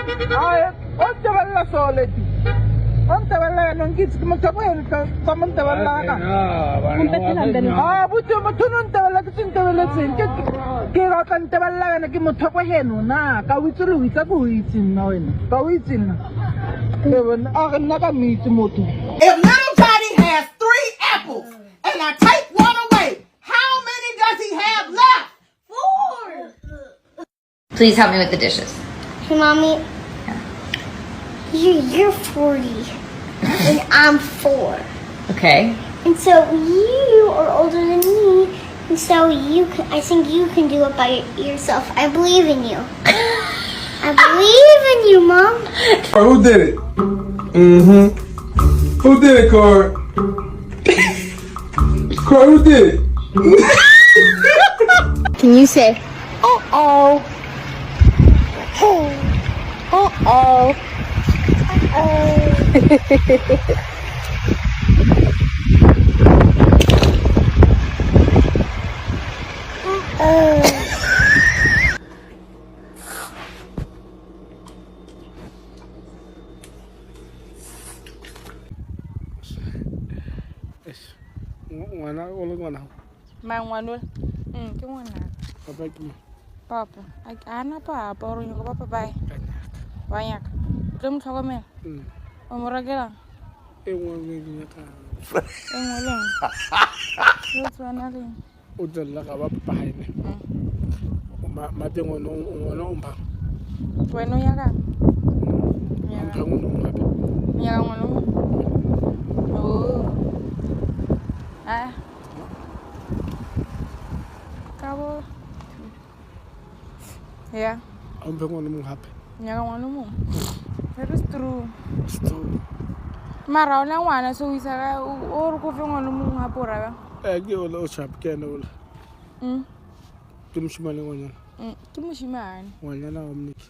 Ay, onde vai lá só, Leti? Onde vai lá? Não quis que me chama ele, como onde vai lá? Ah, buto mo tunun te wala kisin te wala sin. Ke ra kan te wala na ki mo thoko heno na. Ka witsulu witsa ku witsin na wena. Ka witsin na. Ke bona a re nna ka mitsi motho. If little Johnny has 3 apples and I take one away, how many does he have left? 4. Please help me with the dishes. Hey, Mommy. You're 40. And I'm 4. Okay. And so you are older than me. And so I think you can do it by yourself. I believe in you. I believe in you, Mom. Who did it? Mm-hmm. Who did it, Cord? Cord, who did it? Can you say, uh-oh? Uh-oh. Uh-oh. Ngwana o le ngwana. Mangwana le. Ke ngwana. Papa ke mo. Papa, ana papa o re go papa bae. Wa nyaka. Tlo mo tlhokomela. O mo rakela. E ngwe le nyaka. E ngwe le. Yo tswana le. O tsela ga ba papa haine. Ma teng ono o mpa. Bueno ya ka. Ya ka ngono ngabe. Ya ka ngono. Oh. Ah. Cabo. Ya. Ambe ngono mo hape. Ya ka ngono mo. That is true. It's true. Mara ona ngwana so isa ka o re go fe ngono mo hape o ra ba. Ke o lo chap ke na ola. Ke moshimane ngwana. Ke moshimane. Ngwana wa mniki.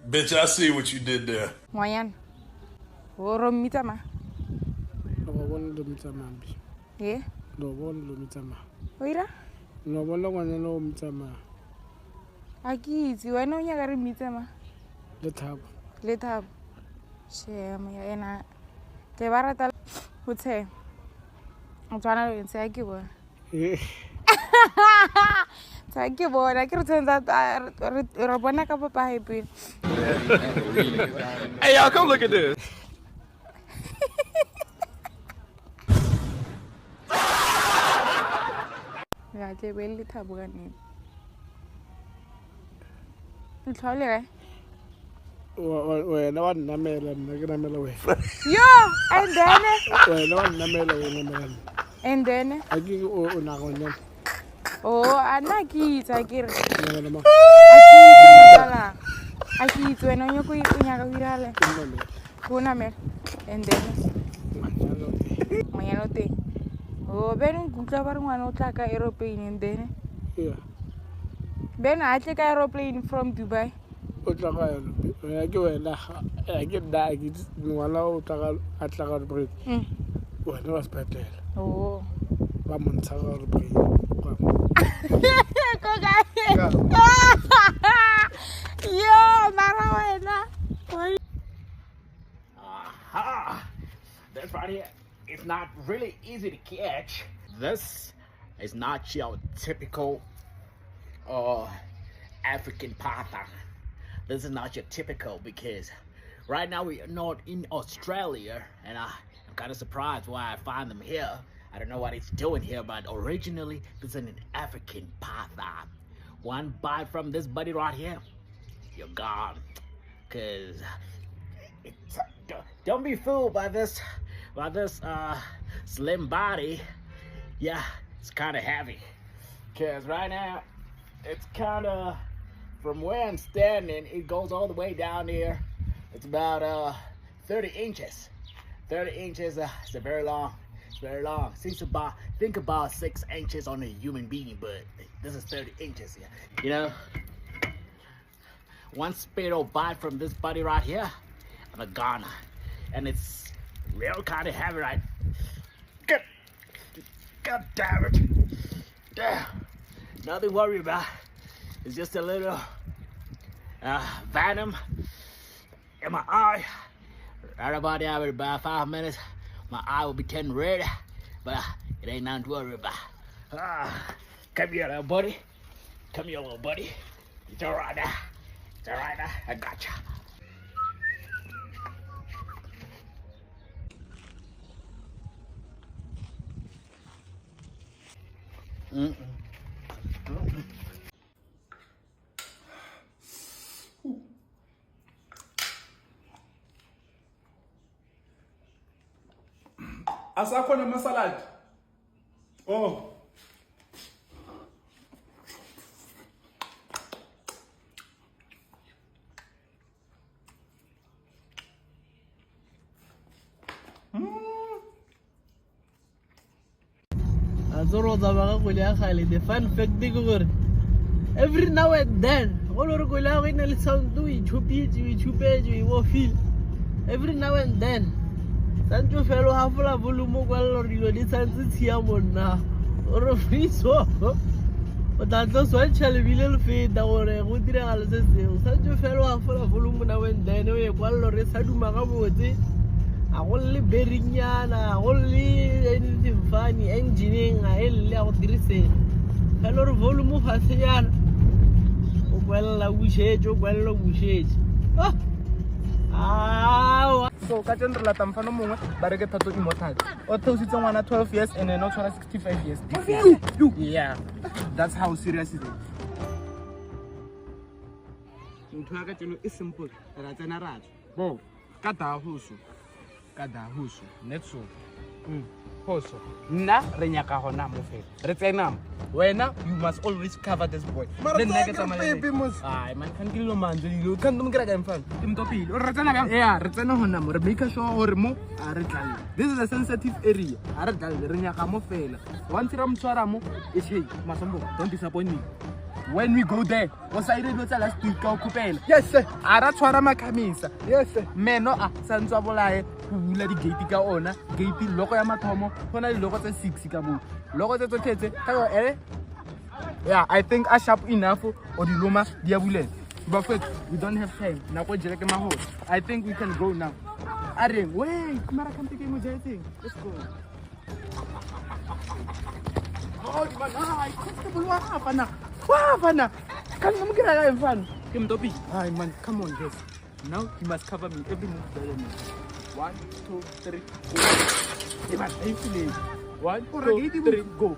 Bitch, I see what you did there. Ngwana. O ro mmita ma. No bona lo mitsama mbi. Ye. No bona lo mitsama. O ira? No bona ngwana lo mitsama. A ke itse wena o nyaka re mmita ma. Le thabo. Le thabo. Shema ya ena. Ke ba rata go tshe. O tswana le ntse a ke bona. Tsa ke bona ke re tsentsa re bona ka papa happy. Hey, y'all, come look at this. Ya ke be le thabo ka nne. Ntlhole ga. Wena wa nnamela nna ke namela wena. Yo, and then Wena wa nnamela wena namela. and then A ke o na go nna. oh ana ke itse ke re. Namela ma. A ke itse wena o nyako o nyaka go irale. Go na me and then moyano teng. Oh ben gutla ba re ngwana o tla ka aeroplane and then Yeah. ben a tle ka aeroplane from Dubai. O tla ga yona. Ya ke wena ya ke da ke ngwana o tla a tla ga break. Wena wa spetlela. Oh. Ba montsha ga break. Go guys. Yo, mara wena. Aha! This right here is not really easy to catch. This is not your typical African python. This is not your typical because right now we are not in Australia and I'm kind of surprised why I find them here. I don't know what it's doing here, but originally this is an African python. One bite from this buddy right here, you're gone. Cause don't be fooled by this slim body. Yeah, it's kind of heavy. Cause right now it's kind of from where I'm standing, it goes all the way down here. It's about 30 inches. 30 inches. It's very long. It's very long. Think about 6 inches on a human being, but this is 30 inches. Yeah. You know, one spit or bite from this buddy right here, I'm a goner, and it's real kind of heavy, right? God damn it! Damn. Nothing to worry about. It's just a little venom in my eye. Right about there, in about 5 minutes, my eye will be turning red, but it ain't nothing to worry about. Come here, little buddy. Come here, little buddy. It's all right now. It's all right now. I got you. Asakhona amasaladi. Oh. The fun fact is every now and then, every now and then, Sancho fellow half a volume now. Or a free so. But that's also actually will fade or a good analysis. Sancho fellow half a volume now and then, a quality Sadumagabote. Only Berignana, only anything funny, engineering, I love this. Hello, volume of Hasian. Well, I wish it, well, I wish it. So Kachandra Latamfano Munga, Baragata to Immortal. Or tells it's on 12 years and then not 65 years. You. Yeah. That's how serious it is. It's simple. Ratanaraj. Bo, Kata Husu. Kada Husu. Netsu. Hoso. Na Renyaka Hona Mufe. Retenam. Wena, you must always cover this boy. Then baby must. I man can kill man. You can't do get them fun. Tim Topi. Or Ratana. Yeah, Ratana Honam. Rebecca Shaw or Mo. This is a sensitive area. Aradal, Renyaka Mofela. Once Ram Charamo is he. Masombo. Don't disappoint me. When we go there, was I ready to tell us to go Kupel? Yes, sir. Aratwarama Kamisa. Yes, sir. Meno, Sansabola, who let the gate go on, gate loco Yamatomo, when I look at the 6 Kamu. Loco at the Tete, yeah, I think I sharp enough or the Loma, Diabule. But first, we don't have time. Now, what you like my house? I think we can go now. Aring, wait, Mara can take him. Let's go. Oh, man, I comfortable. What happened? Wah, can you get a fun? Kim Topi. Hi, man, come on, yes. Now you must cover me every move that I make. 1, 2, 3, go. Hey, man, I feel it. 1, 2, 3, go.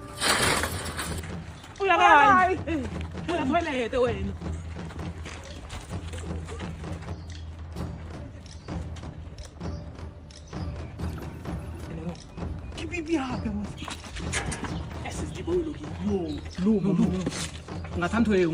Keep me happy. SSD boy looking. No. Ngatantoe. You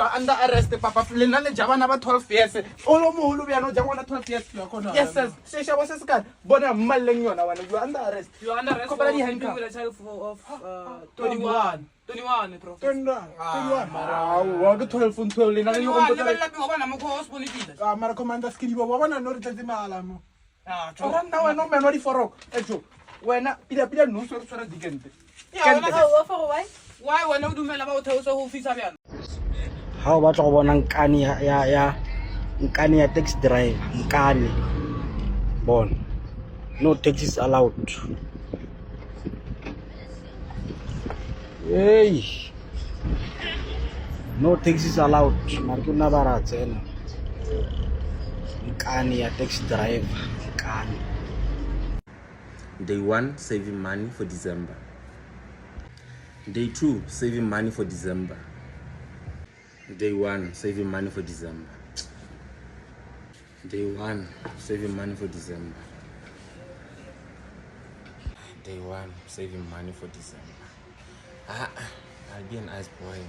are under arrest, Papa. Lenale Javana 12 years. Olomo Lubiano Javana 12 years. Yes, sir. Sesha was a scar. Bona Malengona, you are under arrest. You are under arrest with a child of 21. 21, bro. 21. 12 and 12. I'm commander Skilly. One and not the Malamo. Now I know man ready for when Pila no sort of digent. Why when I do men about who Fisabian? How about one Nkani Nkani taxi drive? Nkani born. No taxis allowed. Hey, no taxis allowed. Markuna Baratena. Nkani taxi drive. Nkani. Day 1, saving money for December. Day 2, saving money for December. Day 1, saving money for December. Day 1, saving money for December. Day 1, saving money for December. I'll be a nice boy.